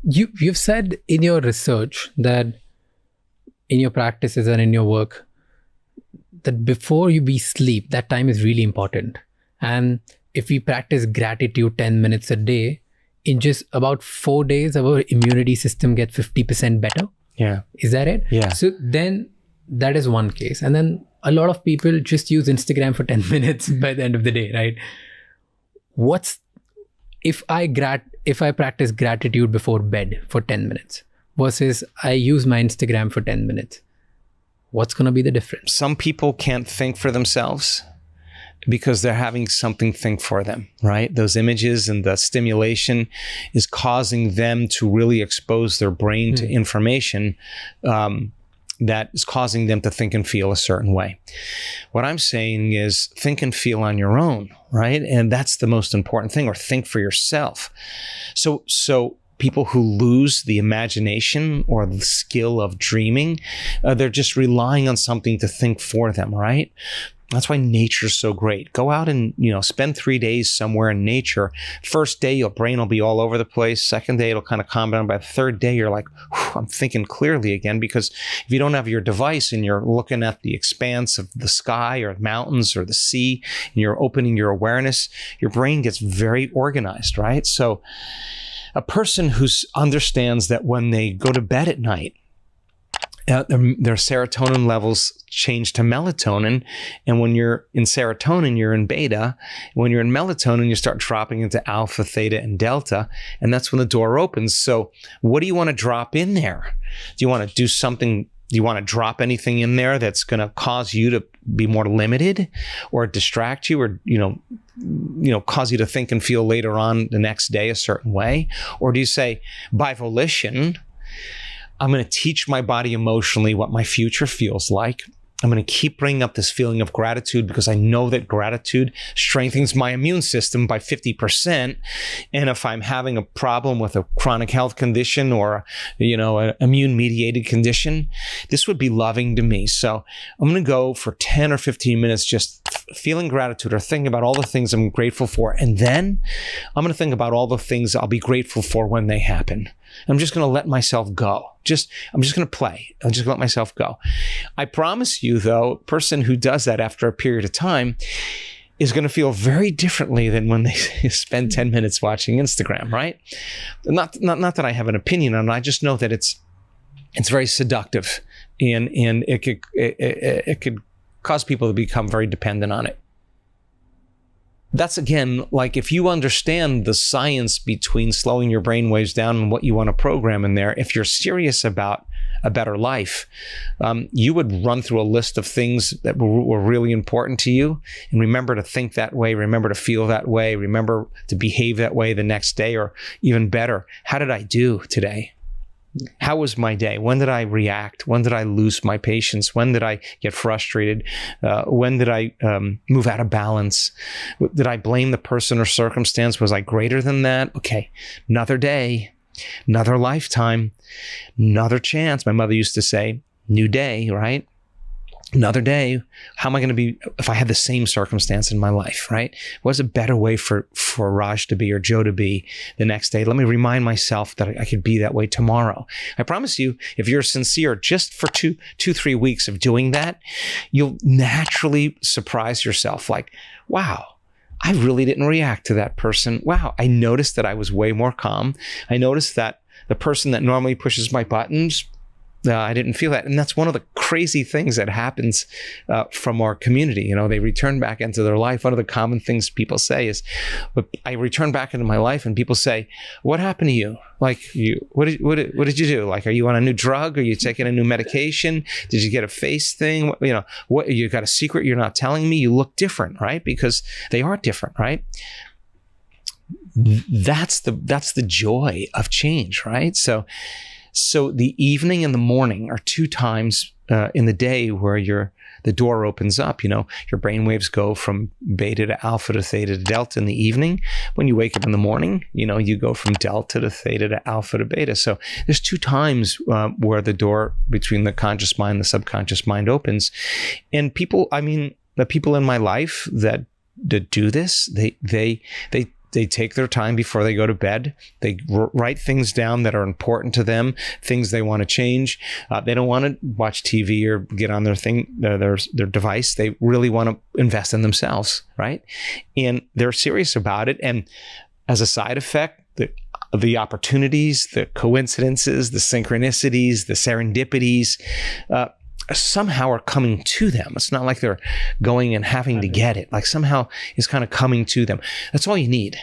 You've said in your research that in your practices and in your work that before we sleep, that time is really important. And if we practice gratitude 10 minutes a day, in just about 4 days, our immunity system gets 50% better. Yeah. Is that it? Yeah. So then that is one case. And then a lot of people just use Instagram for 10 minutes by the end of the day, right? If I practice gratitude before bed for 10 minutes versus I use my Instagram for 10 minutes, what's going to be the difference? Some people can't think for themselves because they're having something think for them, right? Those images and the stimulation is causing them to really expose their brain to information that is causing them to think and feel a certain way. What I'm saying is think and feel on your own, right? And that's the most important thing, or think for yourself. So people who lose the imagination or the skill of dreaming, they're just relying on something to think for them, right? That's why nature's so great. Go out and, spend 3 days somewhere in nature. First day, your brain will be all over the place. Second day, it'll kind of calm down. By the third day, you're like, I'm thinking clearly again, because if you don't have your device and you're looking at the expanse of the sky or mountains or the sea, and you're opening your awareness, your brain gets very organized, right? So a person who understands that when they go to bed at night, their serotonin levels change to melatonin. And when you're in serotonin, you're in beta. When you're in melatonin, you start dropping into alpha, theta, and delta. And that's when the door opens. So what do you want to drop in there? Do you want to do something? Do you want to drop anything in there that's going to cause you to be more limited or distract you, or, cause you to think and feel later on the next day a certain way? Or do you say, by volition, I'm going to teach my body emotionally what my future feels like. I'm going to keep bringing up this feeling of gratitude because I know that gratitude strengthens my immune system by 50%. And if I'm having a problem with a chronic health condition or, an immune-mediated condition, this would be loving to me. So I'm going to go for 10 or 15 minutes just feeling gratitude or thinking about all the things I'm grateful for. And then I'm going to think about all the things I'll be grateful for when they happen. I'm just going to let myself go. I'm just going to play. I'm just going to let myself go. I promise you, though, a person who does that after a period of time is going to feel very differently than when they spend 10 minutes watching Instagram, right? Not that I have an opinion on it. I just know that it's very seductive, and it could cause people to become very dependent on it. That's, again, like if you understand the science between slowing your brain waves down and what you want to program in there, if you're serious about a better life, you would run through a list of things that were really important to you, and remember to think that way, remember to feel that way, remember to behave that way the next day, or even better, how did I do today? How was my day? When did I react? When did I lose my patience? When did I get frustrated? When did I move out of balance? Did I blame the person or circumstance? Was I greater than that? Okay, another day, another lifetime, another chance. My mother used to say, new day, right? Another day. How am I going to be if I had the same circumstance in my life, right? What's a better way for Raj to be or Joe to be the next day? Let me remind myself that I could be that way tomorrow. I promise you, if you're sincere, just for 3 weeks of doing that, you'll naturally surprise yourself. Like, wow, I really didn't react to that person. Wow, I noticed that I was way more calm. I noticed that the person that normally pushes my buttons, I didn't feel that. And that's one of the crazy things that happens from our community. They return back into their life. One of the common things people say is, I return back into my life, and people say, what happened to you? Like, what did you do? Like, are you on a new drug? Are you taking a new medication? Did you get a face thing? What, you got a secret you're not telling me? You look different, right? Because they are different, right? That's the joy of change, right? So the evening and the morning are 2 times in the day where the door opens up. Your brain waves go from beta to alpha to theta to delta in the evening. When you wake up in the morning, you go from delta to theta to alpha to beta. So there's 2 times where the door between the conscious mind and the subconscious mind opens. And the people in my life that do this, they They take their time before they go to bed. They write things down that are important to them, things they want to change. They don't want to watch TV or get on their device. They really want to invest in themselves, right? And they're serious about it. And as a side effect, the opportunities, the coincidences, the synchronicities, the serendipities, somehow are coming to them. It's not like they're going and having to get it. Like somehow it's kind of coming to them. That's all you need.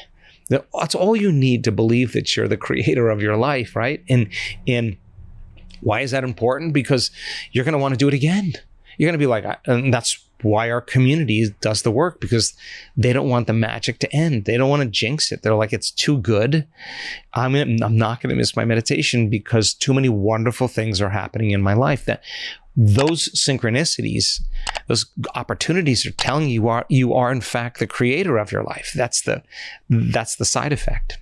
That's all you need to believe that you're the creator of your life, right? And why is that important? Because you're going to want to do it again. You're going to be like, and that's why our community does the work, because they don't want the magic to end. They don't want to jinx it. They're like, it's too good. I'm not going to miss my meditation because too many wonderful things are happening in my life. That those synchronicities, those opportunities are telling you you are in fact the creator of your life. That's the side effect.